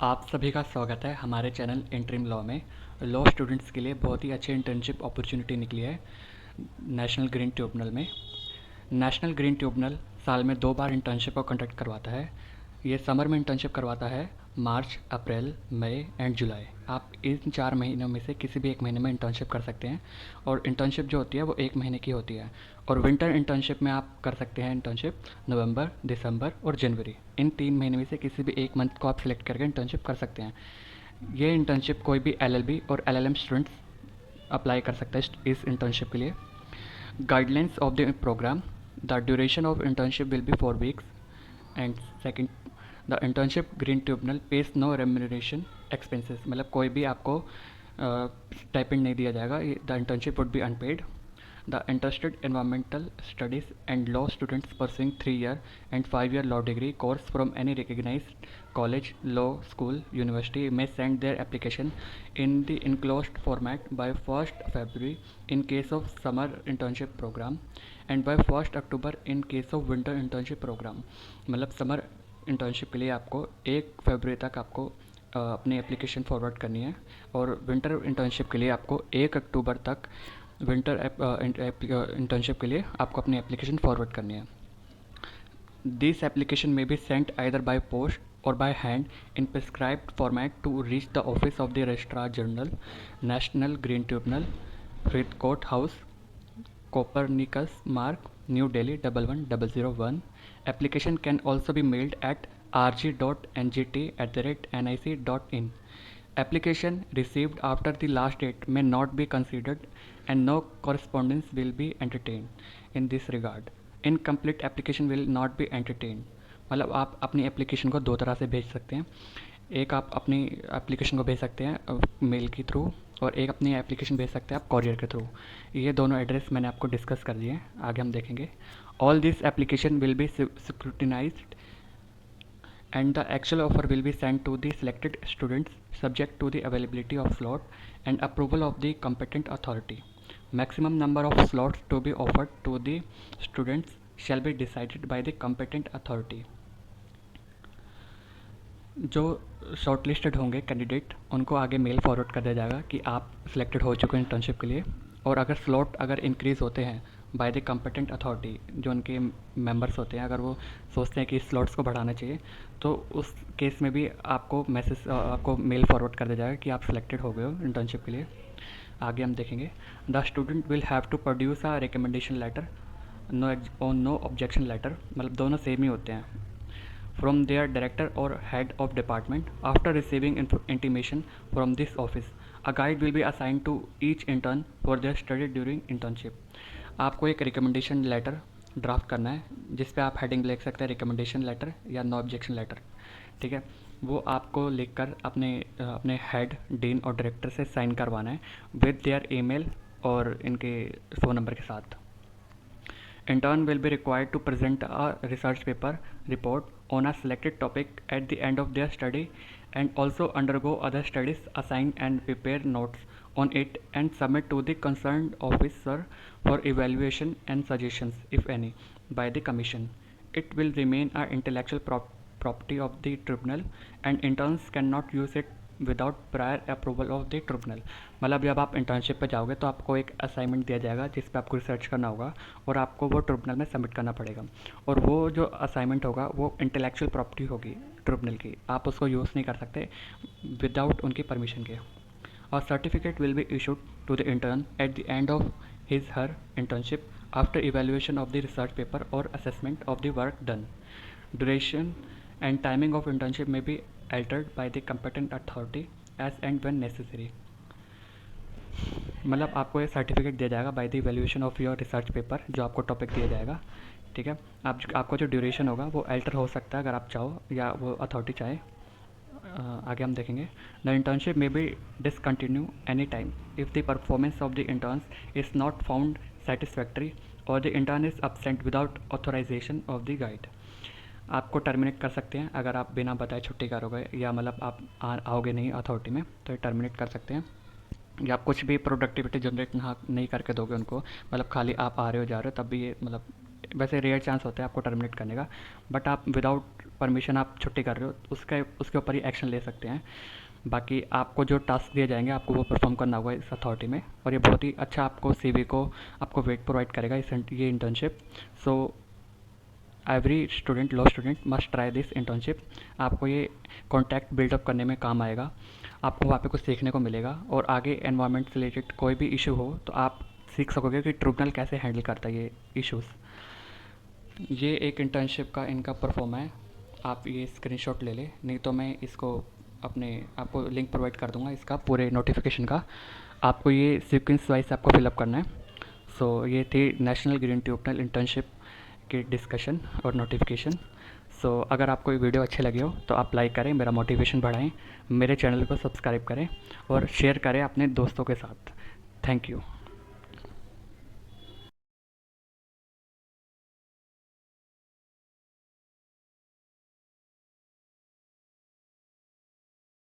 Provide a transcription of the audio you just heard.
आप सभी का स्वागत है हमारे चैनल इंटरिम लॉ में। लॉ स्टूडेंट्स के लिए बहुत ही अच्छी इंटर्नशिप अपॉर्चुनिटी निकली है नेशनल ग्रीन ट्रिब्यूनल में। नेशनल ग्रीन ट्रिब्यूनल साल में 2 बार इंटर्नशिप को कंडक्ट करवाता है। ये समर में इंटर्नशिप करवाता है, मार्च, अप्रैल, मई एंड जुलाई। आप इन 4 महीनों में से किसी भी एक महीने में इंटर्नशिप कर सकते हैं और इंटर्नशिप जो होती है वो 1 महीने की होती है। और विंटर इंटर्नशिप में आप कर सकते हैं इंटर्नशिप नवंबर, दिसंबर और जनवरी। इन 3 महीने में से किसी भी एक मंथ को आप सिलेक्ट करके इंटर्नशिप कर सकते हैं। ये इंटर्नशिप कोई भी एलएलबी और एलएलएम स्टूडेंट्स अप्लाई कर सकते हैं इस इंटर्नशिप के लिए। Guidelines of the programme: the duration of internship will be 4 weeks and second, the internship green tribunal pays no remuneration expenses. मतलब कोई भी आपको स्टाइपेंड नहीं दिया जाएगा। The internship would be unpaid. The interested environmental studies and law students pursuing 3 year and 5 year law degree course from any recognized college, law school, university may send their application in the enclosed format by 1st February in case of summer internship program and by 1st October in case of winter internship program। मतलब summer internship के लिए आपको 1 फरवरी तक आपको अपनी application forward करनी है और विंटर इंटर्नशिप के लिए आपको 1 अक्टूबर तक विंटर इंटर्नशिप के लिए आपको अपनी एप्लीकेशन फॉरवर्ड करनी है। This application may be sent either by post और by hand in prescribed format to reach the office of the registrar general, national green tribunal, Faridkot house, Copernicus Marg, New Delhi 11001। Application can also be mailed at rg.ngt@nic.in। Application received after the last date may not be considered and no correspondence will be entertained in this regard। Incomplete application will not be entertained। मतलब आप अपनी application को 2 तरह से भेज सकते हैं। एक आप अपनी एप्लीकेशन को भेज सकते हैं मेल के थ्रू और एक अपनी एप्लीकेशन भेज सकते हैं आप कॉरियर के थ्रू। ये दोनों एड्रेस मैंने आपको डिस्कस कर दिए हैं, आगे हम देखेंगे। All this application will be scrutinised and the actual offer will be sent to the selected students subject to the availability of slot and approval of the competent authority। Maximum number of slots to be offered to the students shall be decided by the competent authority। जो shortlisted होंगे candidate उनको आगे mail forward कर दिया जाएगा कि आप selected हो चुके हैं इंटर्नशिप के लिए। और अगर स्लॉट अगर इंक्रीज़ होते हैं बाय द कम्पिटेंट अथॉरिटी, जो उनके मेंबर्स होते हैं, अगर वो सोचते हैं कि स्लॉट्स को बढ़ाना चाहिए तो उस केस में भी आपको मैसेज आपको मेल फॉरवर्ड कर दिया जाएगा कि आप सिलेक्टेड हो गए हो इंटर्नशिप के लिए। आगे हम देखेंगे। The student will have to produce a recommendation letter no objection letter. मतलब दोनों सेम ही होते हैं। from their director or head of department after receiving intimation from this office। A guide will be assigned to each intern for their study during internship। आपको एक recommendation letter draft करना है जिस पे आप हेडिंग लिख सकते हैं रिकमेंडेशन लेटर या नो ऑब्जेक्शन लेटर, ठीक है। वो आपको लिखकर अपने अपने हेड, डीन और डायरेक्टर से साइन करवाना है विद देयर ईमेल और इनके फ़ोन नंबर के साथ। Intern will be required to present a research paper report on a selected topic at the end of their study and also undergo other studies assigned and prepare notes on it and submit to the concerned officer for evaluation and suggestions, if any, by the commission। It will remain a intellectual property of the tribunal and interns cannot use it without prior approval of the tribunal. मतलब जब आप internship पे जाओगे तो आपको एक assignment दिया जाएगा जिस पे आपको रिसर्च करना होगा और आपको वो ट्रिब्यूनल में सबमिट करना पड़ेगा। और वो जो असाइनमेंट होगा वो इंटेलेक्चुअल प्रॉपर्टी होगी ट्रिब्यूनल की, आप उसको यूज़ नहीं कर सकते विदाउट उनकी परमिशन के। और certificate will be issued to the intern at the end of his her internship after evaluation of the research paper और assessment of the work done. Duration and timing of internship may be altered by the competent authority as and when necessary। मतलब आपको ये certificate दिया जाएगा by the evaluation of your research paper, जो आपको topic दिया जाएगा, ठीक है। आपको जो ड्यूरेशन होगा वो अल्टर हो सकता है अगर आप चाहो या वो अथॉरिटी चाहे। आगे हम देखेंगे। The internship may be discontinue any time if the performance of the interns is not found satisfactory और the intern is absent without authorisation of the guide. आपको टर्मिनेट कर सकते हैं अगर आप बिना बताए छुट्टी करोगे या मतलब आप आओगे नहीं अथॉरिटी में तो ये टर्मिनेट कर सकते हैं। या आप कुछ भी प्रोडक्टिविटी जनरेट नहीं करके दोगे उनको, मतलब खाली आप आ रहे हो जा रहे हो, तब भी ये मतलब वैसे रेयर चांस होते हैं आपको टर्मिनेट करने का। बट आप विदाउट परमिशन आप छुट्टी कर रहे हो उसके ऊपर ही एक्शन ले सकते हैं। बाकी आपको जो टास्क दिए जाएंगे आपको वो परफॉर्म करना होगा इस अथॉरिटी में, और ये बहुत ही अच्छा आपको सीवी को आपको वेट प्रोवाइड करेगा ये internship. So every student, law student must try this internship. आपको ये कॉन्टैक्ट बिल्डअप करने में काम आएगा, आपको वहाँ पे कुछ सीखने को मिलेगा, और आगे एनवायरनमेंट से रिलेटेड कोई भी इशू हो तो आप सीख सकोगे कि ट्रिब्यूनल कैसे हैंडल करता है ये इश्यूज़। ये एक इंटर्नशिप का इनका परफॉर्म है, आप ये स्क्रीनशॉट ले लें, नहीं तो मैं इसको अपने आपको लिंक प्रोवाइड कर दूंगा इसका पूरे नोटिफिकेशन का। आपको ये सीक्वेंस वाइज आपको फिलअप करना है। सो ये थी नेशनल ग्रीन ट्रिब्यूनल इंटर्नशिप की डिस्कशन और नोटिफिकेशन। सो अगर आपको ये वीडियो अच्छी लगी हो तो आप लाइक करें, मेरा मोटिवेशन बढ़ाएं, मेरे चैनल को सब्सक्राइब करें और शेयर करें अपने दोस्तों के साथ। Thank you.